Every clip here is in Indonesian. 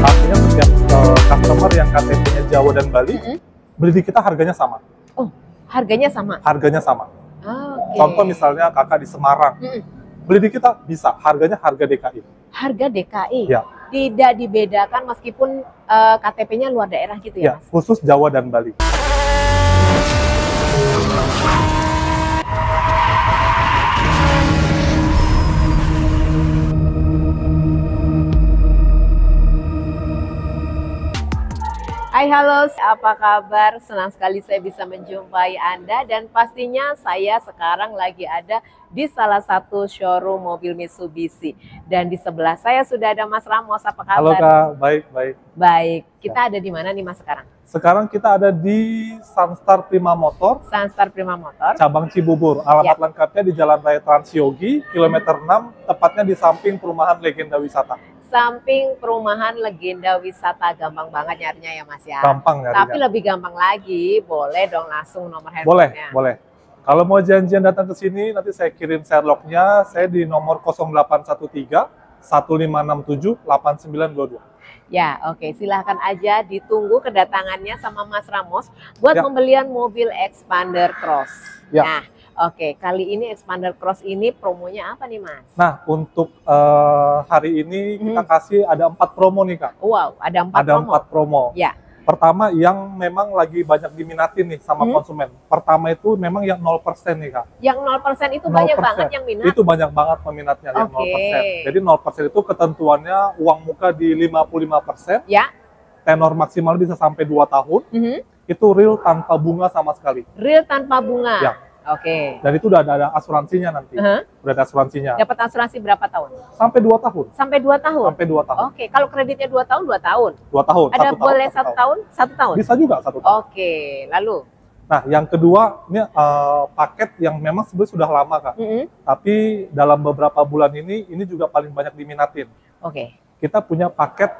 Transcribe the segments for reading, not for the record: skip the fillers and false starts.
Artinya setiap customer yang KTP-nya Jawa dan Bali, beli di kita harganya sama. Oh, harganya sama? Harganya sama. Oke. Contoh misalnya kakak di Semarang, beli di kita bisa, harganya harga DKI. Harga DKI? Ya. Tidak dibedakan meskipun KTP-nya luar daerah gitu ya, Ya, Mas? khusus Jawa dan Bali. Hai, halo, apa kabar? Senang sekali saya bisa menjumpai Anda dan pastinya saya sekarang lagi ada di salah satu showroom mobil Mitsubishi. Dan di sebelah saya sudah ada Mas Ramos, apa kabar? Halo Kak, baik. Baik, kita ada di mana nih Mas sekarang? Sekarang kita ada di Sunstar Prima Motor, Sunstar Prima Motor, cabang Cibubur. Alamat lengkapnya di Jalan Raya Transyogi, kilometer 6, tepatnya di samping perumahan Legenda Wisata. Samping perumahan Legenda Wisata, gampang banget nyarinya ya Mas ya. Gampang nyarinya. Tapi lebih gampang lagi, boleh dong langsung nomor handphonenya. Boleh. Kalau mau janjian datang ke sini, nanti saya kirim Sherlock-nya. Saya di nomor 0813 1567 8922. Ya, oke. Silahkan aja ditunggu kedatangannya sama Mas Ramos buat pembelian mobil Xpander Cross. Ya. Nah, oke. Kali ini Xpander Cross ini promonya apa nih, Mas? Nah, untuk hari ini kita kasih ada 4 promo nih, Kak. Wow, ada 4 ada promo. 4 promo. Ya. Pertama yang memang lagi banyak diminatin nih sama konsumen. Pertama itu memang yang 0% nih, Kak. Yang 0% itu 0%. Banyak banget yang minat? Itu banyak banget peminatnya yang 0%. Jadi 0% itu ketentuannya uang muka di 55%. Ya. Tenor maksimal bisa sampai 2 tahun. Itu real tanpa bunga sama sekali. Real tanpa bunga? Ya. Oke. Dan itu udah ada asuransinya nanti. Udah ada asuransinya. Dapat asuransi berapa tahun? Sampai 2 tahun. Sampai 2 tahun? Sampai 2 tahun. Oke, kalau kreditnya 2 tahun, 2 tahun? 2 tahun. Ada boleh 1 tahun? 1 tahun? Bisa juga 1 tahun. Oke, lalu? Nah, yang kedua, ini paket yang memang sebenarnya sudah lama, Kak. Tapi dalam beberapa bulan ini juga paling banyak diminatin. Oke. Kita punya paket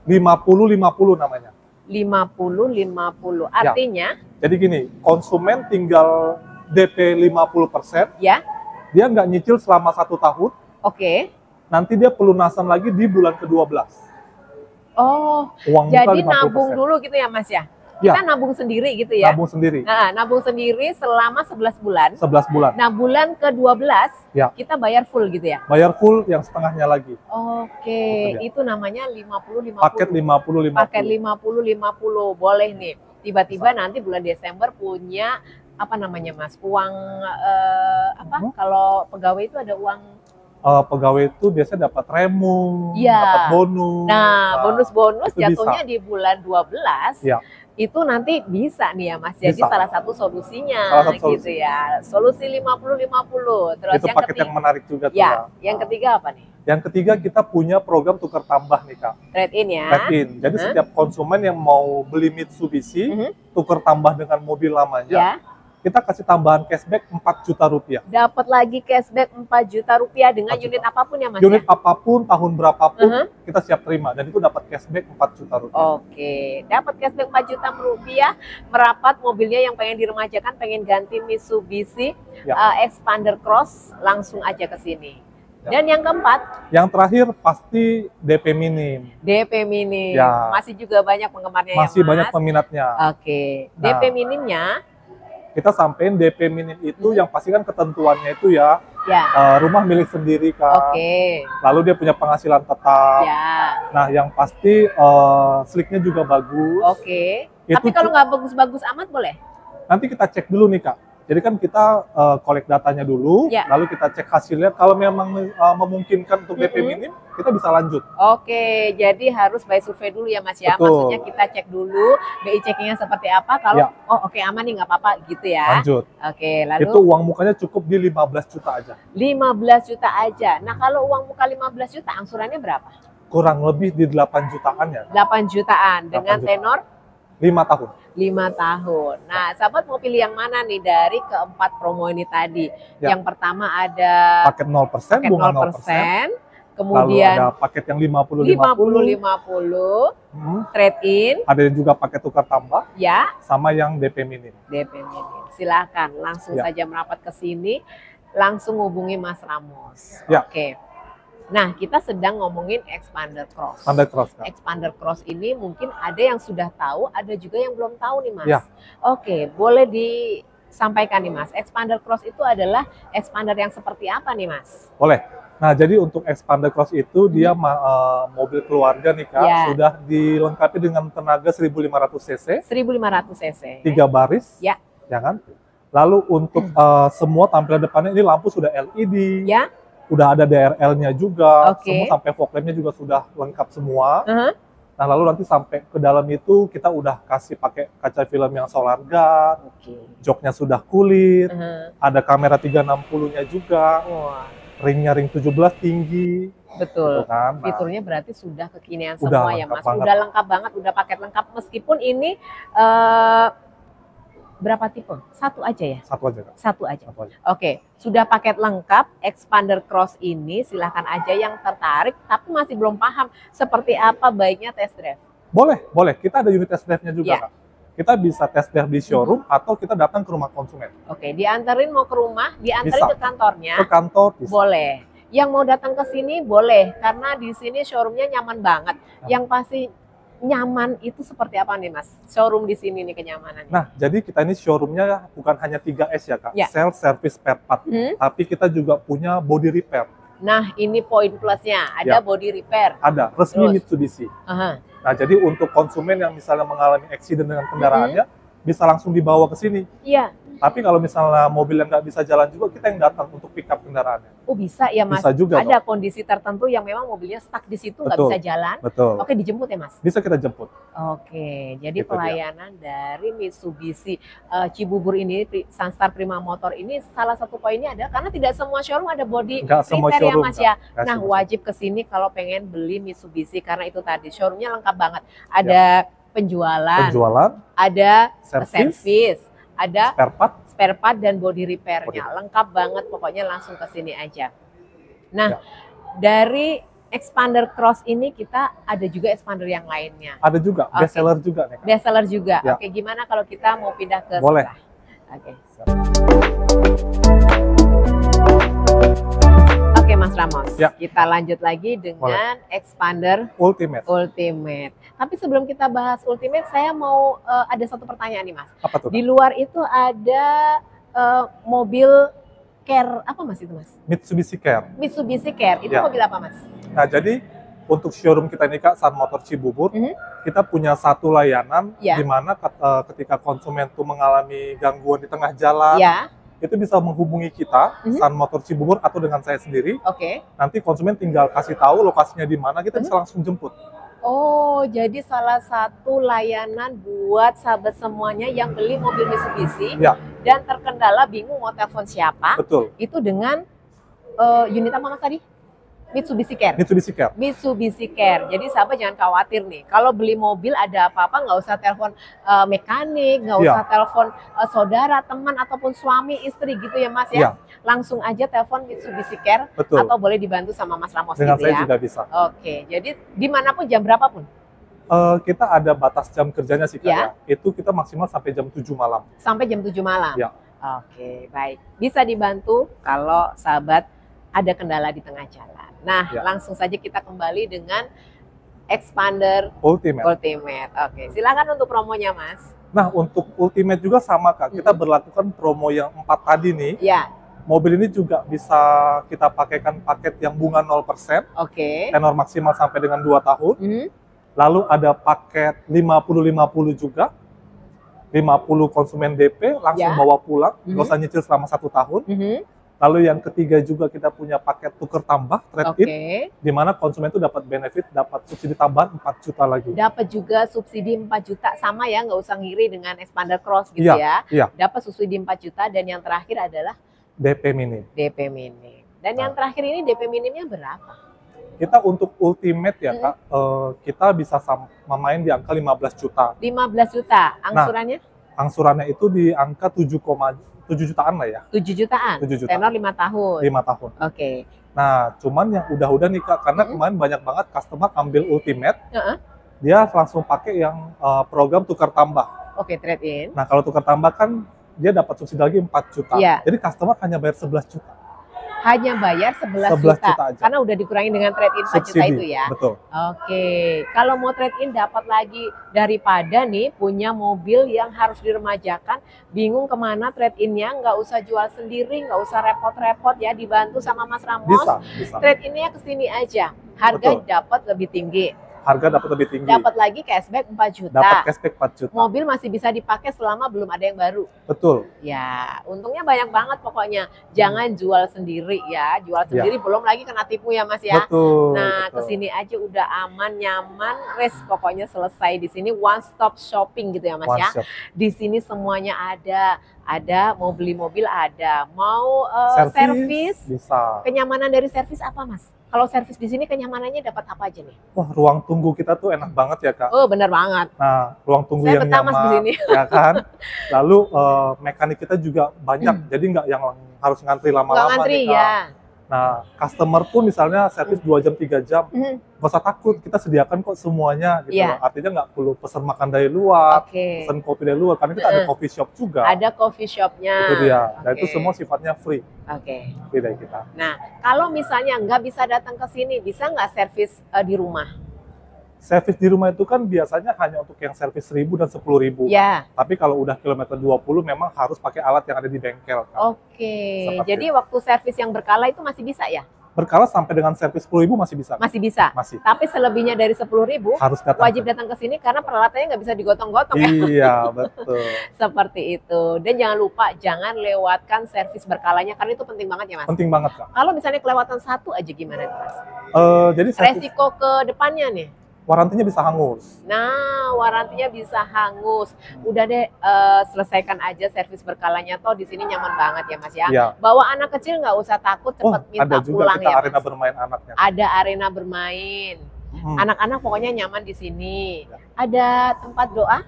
50-50 namanya. 50-50. Artinya? Jadi gini, konsumen tinggal DP 50%. Ya. Dia nggak nyicil selama 1 tahun. Oke. Nanti dia pelunasan lagi di bulan ke-12. Oh, uang jadi nabung dulu gitu ya, Mas ya? Kita nabung sendiri gitu ya? Nabung sendiri. Nah, nabung sendiri selama 11 bulan. 11 bulan. Nah, bulan ke-12 kita bayar full gitu ya? Bayar full, yang setengahnya lagi. Oke, itu namanya 50-50. Paket 50-50. Paket 50-50, boleh nih. Tiba-tiba nanti bulan Desember punya, apa namanya Mas, uang, kalau pegawai itu ada uang... Pegawai itu biasanya dapat remu, dapat bonus. Nah, bonus-bonus jatuhnya di bulan 12. Itu nanti bisa nih ya Mas, jadi salah satu solusinya gitu ya. Solusi 50-50. Terus itu yang paket yang menarik juga tuh. Ya, yang ketiga apa nih? Yang ketiga kita punya program tukar tambah nih, Kak. Trade-in ya? Trade-in. Jadi setiap konsumen yang mau beli Mitsubishi, tukar tambah dengan mobil lamanya, kita kasih tambahan cashback 4 juta rupiah. Dapat lagi cashback 4 juta rupiah dengan unit apapun ya Mas? Unit apapun, tahun berapapun, kita siap terima. Dan itu dapat cashback 4 juta rupiah. Oke, dapat cashback 4 juta rupiah, merapat mobilnya yang pengen diremajakan, pengen ganti Mitsubishi Xpander Cross, langsung aja ke sini. Dan yang keempat? Yang terakhir pasti DP minim. DP minim, masih juga banyak penggemarnya masih ya Mas? banyak peminatnya. Oke, DP minimnya? Kita sampein DP minim itu yang pasti kan ketentuannya itu rumah milik sendiri, Kak. Lalu dia punya penghasilan tetap. Nah, yang pasti slicknya juga bagus. Tapi kalau nggak bagus-bagus amat boleh? Nanti kita cek dulu nih, Kak. Jadi kan kita collect datanya dulu, lalu kita cek hasilnya. Kalau memang memungkinkan untuk DP minim, kita bisa lanjut. Oke, jadi harus by survei dulu ya Mas ya. Maksudnya kita cek dulu BI checkingnya seperti apa. Kalau oke aman nih nggak apa-apa gitu ya. Lanjut. Oke, lalu itu uang mukanya cukup di 15 juta aja. 15 juta aja. Nah kalau uang muka 15 juta, angsurannya berapa? Kurang lebih di 8 jutaan ya. 8 jutaan dengan tenor 5 tahun. 5 tahun. Nah, sahabat mau pilih yang mana nih dari keempat promo ini tadi? Yang pertama ada paket 0%, bunga 0%. Kemudian lalu ada paket yang 50-50, trade-in. Ada juga paket tukar tambah. Ya. Sama yang DP minim. DP minim. Silakan langsung saja merapat ke sini. langsung hubungi Mas Ramos. Ya. Oke. Nah, kita sedang ngomongin Expander Cross. Expander Cross, Kak. Expander Cross ini mungkin ada yang sudah tahu, ada juga yang belum tahu nih, Mas. Ya. Oke, boleh disampaikan nih, Mas. Expander Cross itu adalah expander yang seperti apa nih, Mas? Boleh. Nah, jadi untuk Expander Cross itu dia mobil keluarga nih, Kak. Ya. Sudah dilengkapi dengan tenaga 1500 cc. 1500 cc. 3 baris. Ya. Ya kan? Lalu untuk semua tampilan depannya ini lampu sudah LED. Ya. Udah ada DRL-nya juga, Oke. semua sampai fog lamp-nya juga sudah lengkap semua. Uh-huh. Nah, lalu nanti sampai ke dalam itu kita udah kasih pakai kaca film yang solar guard, joknya sudah kulit, ada kamera 360-nya juga, ringnya ring 17 tinggi. Betul. Gitu kan? Nah, fiturnya berarti sudah kekinian udah semua ya, lengkap Mas. banget. Udah lengkap banget, udah paket lengkap. Meskipun ini berapa tipe? Satu aja ya? Satu aja, Kak. Satu aja. Satu aja. Oke, sudah paket lengkap Expander Cross ini, silahkan aja yang tertarik tapi masih belum paham seperti apa baiknya test drive. Boleh, boleh. Kita ada unit test drive-nya juga, Ya. Kak. Kita bisa test drive di showroom atau kita datang ke rumah konsumen. Oke, dianterin mau ke rumah, dianterin Bisa. ke kantornya, Ke kantor bisa. boleh. Yang mau datang ke sini boleh, karena di sini showroomnya nyaman banget. Yang pasti nyaman itu seperti apa nih, Mas? Showroom di sini nih kenyamanannya. Nah, jadi kita ini showroomnya bukan hanya 3S ya, Kak. Ya. Sales, service, spare part. Tapi kita juga punya body repair. Nah, ini poin plusnya, ada Ya. body repair. Ada, resmi Terus? Mitsubishi. Aha. Nah, jadi untuk konsumen yang misalnya mengalami accident dengan kendaraannya, bisa langsung dibawa ke sini. Iya. Tapi kalau misalnya mobil yang nggak bisa jalan juga, kita yang datang untuk pick up kendaraannya. Oh, bisa ya, Mas? Bisa juga, ada kondisi tertentu yang memang mobilnya stuck di situ, nggak Betul. bisa jalan. Betul. Oke, dijemput ya, Mas? Bisa kita jemput. Oke, jadi Itu dia. pelayanan dari Mitsubishi Cibubur ini, Sunstar Prima Motor ini salah satu poinnya adalah karena tidak semua showroom ada body Nggak semua repair ya, showroom, Mas Kak. ya. Nggak Nah, semua wajib kesini kalau pengen beli Mitsubishi karena itu tadi showroomnya lengkap banget. Ada penjualan, ada servis, ada spare part. spare part dan body repairnya. Lengkap banget, pokoknya langsung ke sini aja. Nah, Ya. dari Expander Cross ini kita ada juga expander yang lainnya. Ada juga, Oke. best seller juga nih, Kak. Best seller juga. Ya. Oke, gimana kalau kita mau pindah ke Boleh. sebelah? Oke. Oke, Mas Ramos. Ya. Kita lanjut lagi dengan Expander Ultimate. Ultimate. Tapi sebelum kita bahas Ultimate, saya mau ada satu pertanyaan nih, Mas. Apa tuh, Kak? Di luar itu ada mobil Care apa, Mas, itu, Mas? Mitsubishi Care. Mitsubishi Care. Itu Ya. mobil apa, Mas? Nah, jadi untuk showroom kita ini, Kak, Sun Motor Cibubur, kita punya satu layanan Ya. di mana ketika konsumen tuh mengalami gangguan di tengah jalan, Ya. itu bisa menghubungi kita, Sun Motor Cibubur atau dengan saya sendiri. Oke. Nanti konsumen tinggal kasih tahu lokasinya di mana, kita bisa langsung jemput. Oh, jadi salah satu layanan buat sahabat semuanya yang beli mobil Mitsubishi Ya. dan terkendala bingung mau telepon siapa, Betul. itu dengan unit apa, Mas, tadi? Mitsubishi Care. Mitsubishi Care. Mitsubishi Care. Jadi sahabat jangan khawatir nih. Kalau beli mobil ada apa-apa nggak usah telepon mekanik, nggak usah telepon saudara, teman ataupun suami, istri gitu ya, Mas ya. Iya. Langsung aja telepon Mitsubishi Care. Betul. Atau boleh dibantu sama Mas Ramos Dengan gitu saya ya. juga bisa. Oke, jadi dimanapun jam berapapun Kita ada batas jam kerjanya sih, Kak. Ya. Ya. Itu kita maksimal sampai jam 7 malam. sampai jam 7 malam. Ya. Oke, baik. Bisa dibantu kalau sahabat ada kendala di tengah jalan. Nah, Ya. langsung saja kita kembali dengan Expander Ultimate. Ultimate. Oke, silakan untuk promonya, Mas. Nah, untuk Ultimate juga sama, Kak. Kita berlakukan promo yang 4 tadi nih. Ya, Mobil ini juga bisa kita pakaikan paket yang bunga 0%, oke. tenor maksimal sampai dengan 2 tahun. Mhm. Lalu ada paket 50-50 juga. 50 konsumen DP, langsung Ya. bawa pulang, nggak Mhm. usah nyicil selama 1 tahun. Mhm. Lalu yang ketiga juga kita punya paket tuker tambah, trade-in, Oke. di mana konsumen itu dapat benefit, dapat subsidi tambahan 4 juta lagi. Dapat juga subsidi 4 juta, sama ya, nggak usah ngiri dengan Expander Cross gitu Iya, ya. iya. Dapat subsidi 4 juta dan yang terakhir adalah DP minim. DP minim. Dan yang terakhir ini DP minimnya berapa? Kita untuk Ultimate ya, Kak, kita bisa main di angka 15 juta. 15 juta. Angsurannya? Angsurannya itu di angka 7 jutaan lah ya, 7 jutaan. 7 juta. Tenor 5 tahun. 5 tahun. Oke. Nah, cuman yang udah-udah nih, Kak, karena kemarin banyak banget customer ambil Ultimate, Heeh. dia langsung pakai yang program tukar tambah. Oke, trade in. Nah, kalau tukar tambah kan dia dapat subsidi lagi 4 juta. Iya. Jadi customer hanya bayar 11 juta. Hanya bayar 11 juta aja. Karena udah dikurangi dengan trade-in 4 juta itu ya? Betul. Oke, kalau mau trade-in dapat lagi daripada nih punya mobil yang harus diremajakan, bingung kemana trade-innya, nggak usah jual sendiri, nggak usah repot-repot ya, dibantu sama Mas Ramos. Bisa. Trade-innya ke sini aja, harga dapat lebih tinggi. Harga dapat lebih tinggi. Dapat lagi cashback 4 juta. Dapat cashback 4 juta. Mobil masih bisa dipakai selama belum ada yang baru. Betul. Ya, untungnya banyak banget pokoknya. Jangan jual sendiri ya. Jual sendiri belum lagi kena tipu ya Mas ya. Betul. Nah, kesini aja udah aman, nyaman, rest pokoknya selesai di sini, one stop shopping gitu ya Mas ya. Di sini semuanya ada. Mau beli mobil ada, mau servis bisa. Kenyamanan dari servis apa Mas? Kalau servis di sini kenyamanannya dapat apa aja nih? Wah, ruang tunggu kita tuh enak banget ya Kak. Oh, bener banget. Nah, ruang tunggu yang nyaman, di sini. ya kan. Lalu mekanik kita juga banyak, jadi nggak yang harus ngantri lama-lama. Nggak ngantri nih, Kak. ya. Nah, customer pun misalnya servis 2 jam 3 jam, nggak usah takut, kita sediakan kok semuanya gitu. Artinya nggak perlu pesan makan dari luar, pesan kopi dari luar, karena kita ada coffee shop juga. Ada coffee shopnya. Itu dia. Dan itu semua sifatnya free. Free dari kita. Nah, kalau misalnya nggak bisa datang ke sini, bisa nggak servis di rumah? Servis di rumah itu kan biasanya hanya untuk yang servis 1.000 dan 10.000. Ya. Tapi kalau udah kilometer 20 memang harus pakai alat yang ada di bengkel. Kan? Jadi waktu servis yang berkala itu masih bisa ya? Berkala sampai dengan servis 10.000 masih bisa. Masih bisa? Masih. Tapi selebihnya dari 10.000 harus wajib datang ke sini karena peralatannya nggak bisa digotong-gotong ya? Iya, betul. Seperti itu. Dan jangan lupa, jangan lewatkan servis berkalanya karena itu penting banget ya Mas? Penting banget Kak. Kalau misalnya kelewatan satu aja gimana nih Mas? Jadi resiko ke depannya nih? Warantinya bisa hangus. Nah, warantinya bisa hangus. Udah deh, selesaikan aja servis berkalanya. Toh di sini nyaman banget ya Mas ya. Bawa anak kecil nggak usah takut, cepat minta pulang ya Mas. Ada arena bermain anaknya. Ada arena bermain. Anak-anak pokoknya nyaman di sini. Ada tempat doa?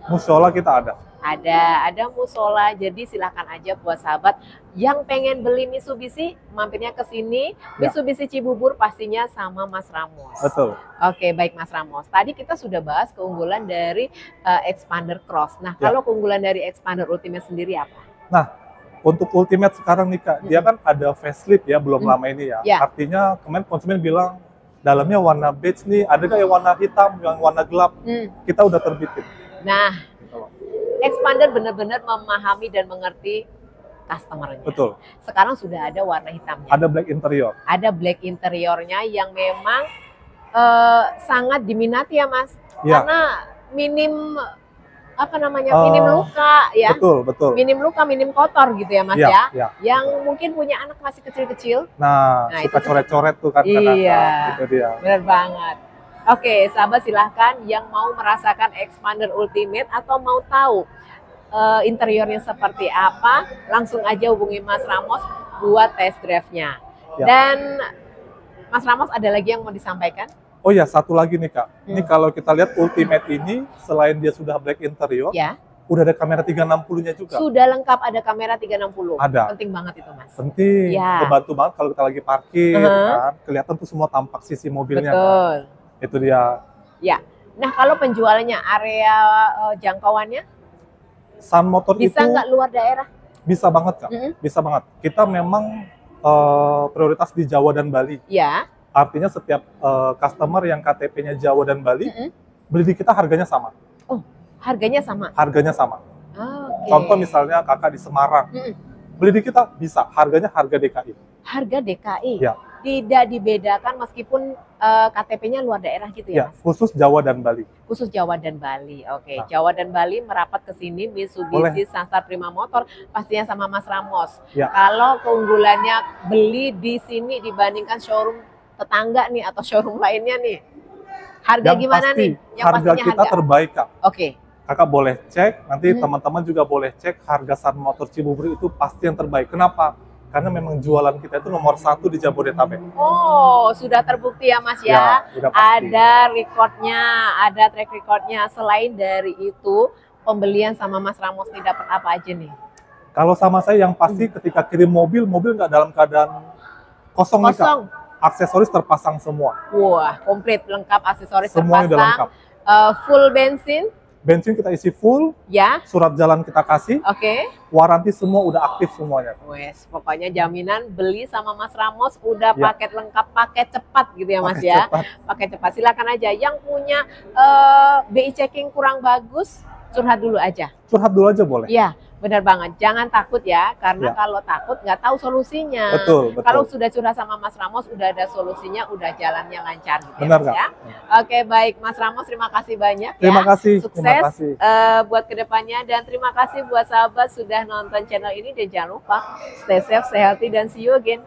Musola kita ada. Ada musola, jadi silakan aja buat sahabat yang pengen beli Mitsubishi, mampirnya ke sini. Mitsubishi Cibubur pastinya sama Mas Ramos. Betul. Oke, baik Mas Ramos. Tadi kita sudah bahas keunggulan dari Xpander Cross. Nah, kalau keunggulan dari Xpander Ultimate sendiri apa? Nah, untuk Ultimate sekarang nih Kak, dia kan ada facelift ya, belum lama ini ya. Artinya kemarin konsumen bilang, dalamnya warna beige nih, ada nggak yang warna hitam, yang warna gelap? Kita udah terbitin. Nah, Xpander benar-benar memahami dan mengerti customer-nya. Betul. Sekarang sudah ada warna hitamnya. Ada black interior. Ada black interiornya yang memang sangat diminati ya Mas. Karena minim minim luka ya. Betul. Minim luka, minim kotor gitu ya Mas ya. Yang mungkin punya anak masih kecil-kecil. Nah suka coret-coret tuh kan. Iya. Itu dia. Benar banget. Oke, sahabat silahkan yang mau merasakan Xpander Ultimate atau mau tahu interiornya seperti apa, langsung aja hubungi Mas Ramos buat test drive-nya. Dan Mas Ramos ada lagi yang mau disampaikan? Oh ya, satu lagi nih Kak. Ini kalau kita lihat Ultimate ini, selain dia sudah black interior, udah ada kamera 360-nya juga. Sudah lengkap ada kamera 360. Ada. Penting banget itu Mas. Penting. Membantu banget kalau kita lagi parkir, kan. Kelihatan tuh semua tampak sisi mobilnya. Betul. Kan. Itu dia. Ya. Nah, kalau penjualannya, area jangkauannya? Sun Motor bisa itu nggak luar daerah? Bisa banget Kak. Bisa banget. Kita memang prioritas di Jawa dan Bali. Ya. Artinya setiap customer yang KTP-nya Jawa dan Bali, beli di kita harganya sama. Oh, harganya sama? Harganya sama. Contoh misalnya kakak di Semarang, beli di kita bisa, harganya harga DKI. Harga DKI? Ya. Tidak dibedakan meskipun KTP-nya luar daerah gitu ya Mas? Khusus Jawa dan Bali. Khusus Jawa dan Bali, oke. Jawa dan Bali merapat ke sini Mitsubishi Sansar Prima Motor, pastinya sama Mas Ramos. Kalau keunggulannya beli di sini dibandingkan showroom tetangga nih atau showroom lainnya nih, harga yang gimana pasti, nih? Yang harga kita terbaik Kak. Oke. Kakak boleh cek, nanti teman-teman juga boleh cek harga Sun Motor Cibubur itu pasti yang terbaik. Kenapa? Karena memang jualan kita itu nomor 1 di Jabodetabek. Oh, sudah terbukti ya Mas ya? Ada recordnya, ada track recordnya. Selain dari itu, pembelian sama Mas Ramos nih dapat apa aja nih? Kalau sama saya yang pasti ketika kirim mobil nggak dalam keadaan kosong. Nih Kak. Aksesoris terpasang semua. Wah, komplit lengkap aksesoris semuanya terpasang. Lengkap. Full bensin. bensin kita isi full, ya. Surat jalan kita kasih, waranti semua udah aktif semuanya. Wes, pokoknya jaminan beli sama Mas Ramos udah paket lengkap, paket cepat gitu ya Mas ya. Paket cepat, silakan aja. Yang punya BI checking kurang bagus, curhat dulu aja. Curhat dulu aja boleh. Iya, benar banget. Jangan takut ya, karena kalau takut nggak tahu solusinya. Betul. Kalau sudah curhat sama Mas Ramos, udah ada solusinya, udah jalannya lancar gitu. Benar ya. Oke, baik Mas Ramos, terima kasih banyak. Terima kasih. Sukses terima kasih. Buat kedepannya, dan terima kasih buat sahabat sudah nonton channel ini, dan jangan lupa stay safe, stay healthy, dan see you again.